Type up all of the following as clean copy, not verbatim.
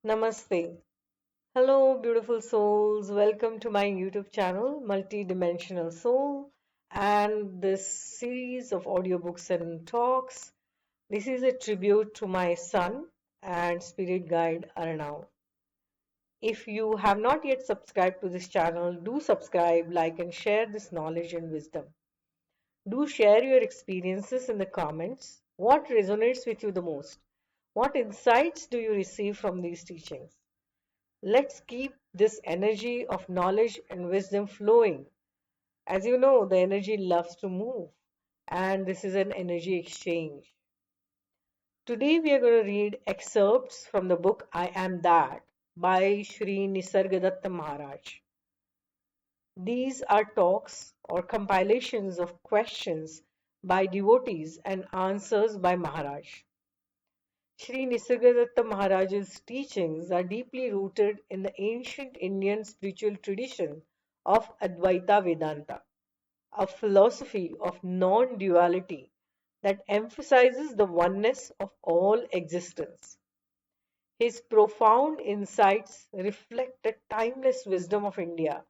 Namaste. Hello, beautiful souls. Welcome to my YouTube channel, Multidimensional Soul, and this series of audiobooks and talks. This is a tribute to my son and spirit guide Arnav. If you have not yet subscribed to this channel, do subscribe, like, and share this knowledge and wisdom. Do share your experiences in the comments. What resonates with you the most? What insights do you receive from these teachings? Let's keep this energy of knowledge and wisdom flowing. As you know, the energy loves to move, and this is an energy exchange. Today, we are going to read excerpts from the book I Am That by Sri Nisargadatta Maharaj. These are talks or compilations of questions by devotees and answers by Maharaj. Sri Nisargadatta Maharaj's teachings are deeply rooted in the ancient Indian spiritual tradition of Advaita Vedanta, a philosophy of non-duality that emphasizes the oneness of all existence. His profound insights reflect the timeless wisdom of India,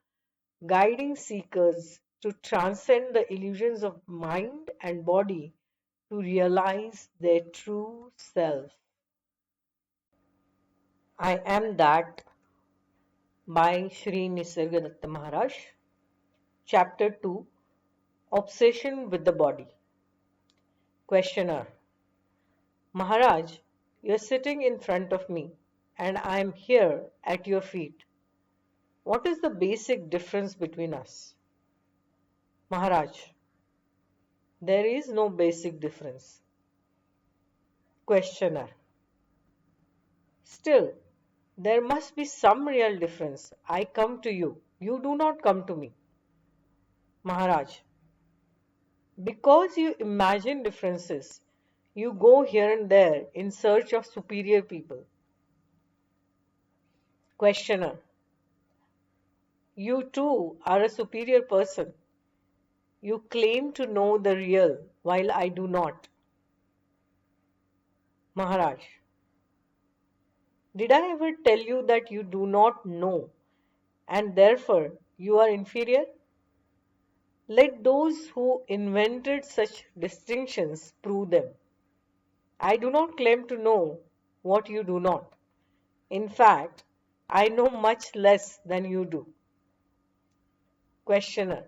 guiding seekers to transcend the illusions of mind and body to realize their true self. I Am That by Sri Nisargadatta Maharaj. Chapter 2, Obsession with the Body. Questioner: Maharaj, you are sitting in front of me and I am here at your feet. What is the basic difference between us? Maharaj: there is no basic difference. Questioner: still, there must be some real difference. I come to you. You do not come to me. Maharaj: because you imagine differences, you go here and there in search of superior people. Questioner: you too are a superior person. You claim to know the real while I do not. Maharaj: did I ever tell you that you do not know and therefore you are inferior? Let those who invented such distinctions prove them. I do not claim to know what you do not. In fact, I know much less than you do. Questioner: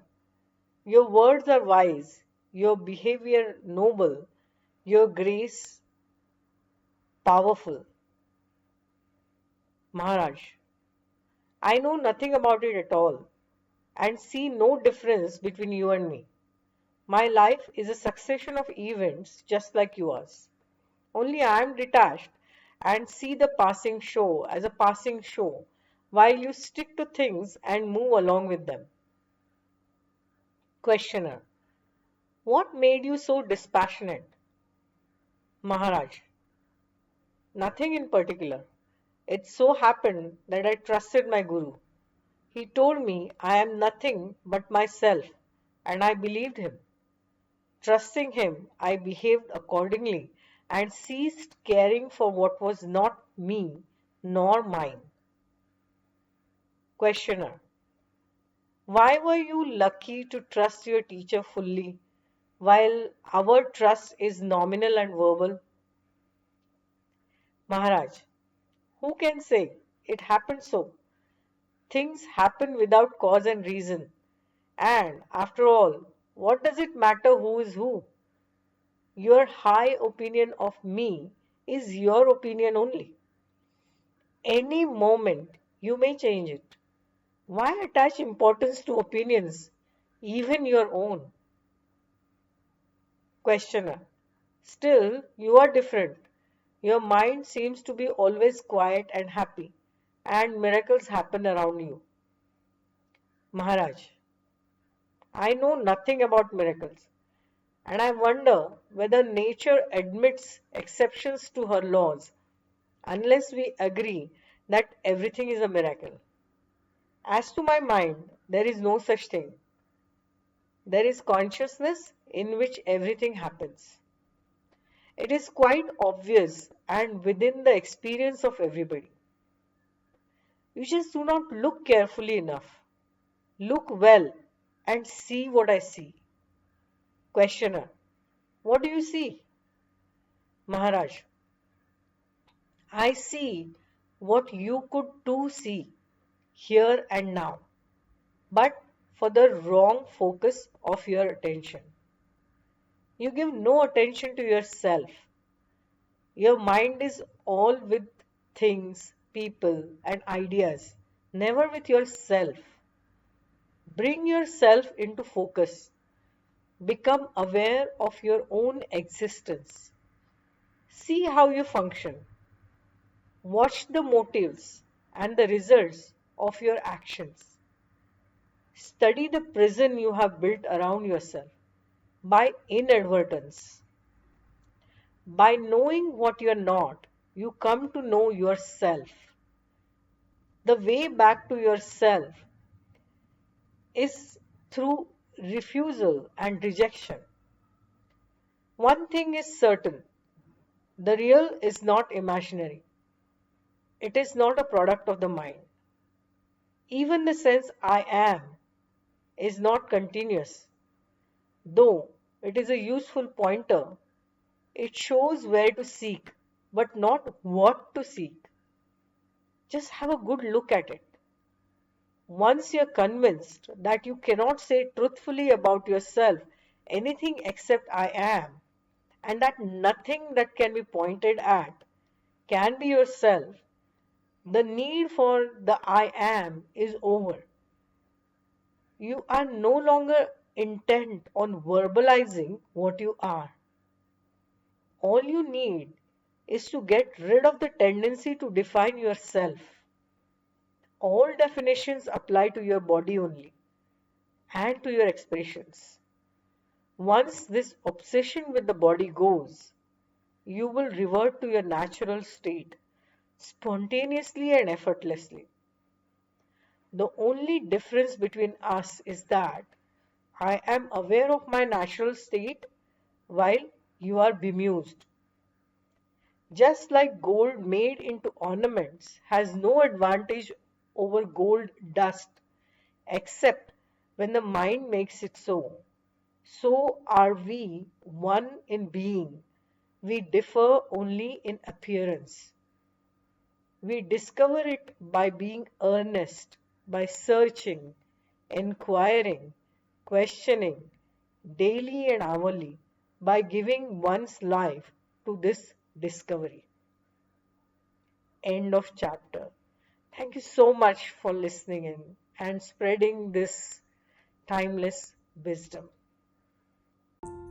your words are wise, your behavior noble, your grace powerful. Maharaj: I know nothing about it at all and see no difference between you and me. My life is a succession of events just like yours. Only I am detached and see the passing show as a passing show, while you stick to things and move along with them. Questioner: what made you so dispassionate? Maharaj: nothing in particular. It so happened that I trusted my Guru. He told me I am nothing but myself, and I believed him. Trusting him, I behaved accordingly and ceased caring for what was not me nor mine. Questioner: why were you lucky to trust your teacher fully, while our trust is nominal and verbal? Maharaj: who can say? It happened so. Things happen without cause and reason. And, after all, what does it matter who is who? Your high opinion of me is your opinion only. Any moment you may change it. Why attach importance to opinions, even your own? Questioner: still, you are different. Your mind seems to be always quiet and happy, and miracles happen around you. Maharaj: I know nothing about miracles, and I wonder whether nature admits exceptions to her laws unless we agree that everything is a miracle. As to my mind, there is no such thing. There is consciousness in which everything happens. It is quite obvious and within the experience of everybody. You just do not look carefully enough. Look well and see what I see. Questioner. What do you see? Maharaj. I see what you could too see, here and now, but for the wrong focus of your attention. You give no attention to yourself. Your mind is all with things, people, and ideas, never with yourself. Bring yourself into focus. Become aware of your own existence. See how you function. Watch the motives and the results of your actions. Study the prison you have built around yourself by inadvertence. By knowing what you are not, you come to know yourself. The way back to yourself is through refusal and rejection. One thing is certain, the real is not imaginary. It is not a product of the mind. Even the sense I am is not continuous. Though it is a useful pointer, it shows where to seek, but not what to seek. Just have a good look at it. Once you're convinced that you cannot say truthfully about yourself anything except I am, and that nothing that can be pointed at can be yourself, the need for the I am is over. You are no longer intent on verbalizing what you are. All you need is to get rid of the tendency to define yourself. All definitions apply to your body only and to your expressions. Once this obsession with the body goes, you will revert to your natural state spontaneously and effortlessly. The only difference between us is that I am aware of my natural state while you are bemused. Just like gold made into ornaments has no advantage over gold dust except when the mind makes it so. So are we one in being. We differ only in appearance. We discover it by being earnest, by searching, inquiring, questioning, daily and hourly, by giving one's life to this discovery. End of chapter. Thank you so much for listening in and spreading this timeless wisdom.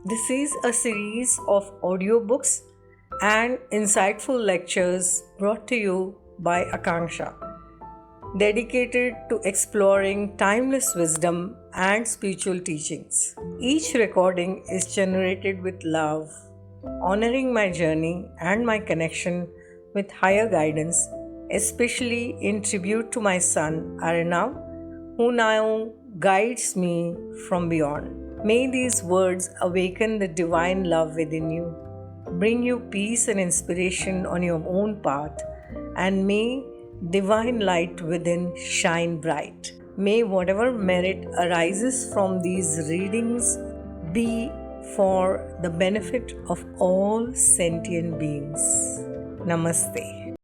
This is a series of audiobooks and insightful lectures brought to you by Akanksshaa, dedicated to exploring timeless wisdom and spiritual teachings. Each recording is generated with love, honoring my journey and my connection with higher guidance, especially in tribute to my son Arnav, who now guides me from beyond. May these words awaken the divine love within you, bring you peace and inspiration on your own path, and may divine light within shine bright. May whatever merit arises from these readings be for the benefit of all sentient beings. Namaste.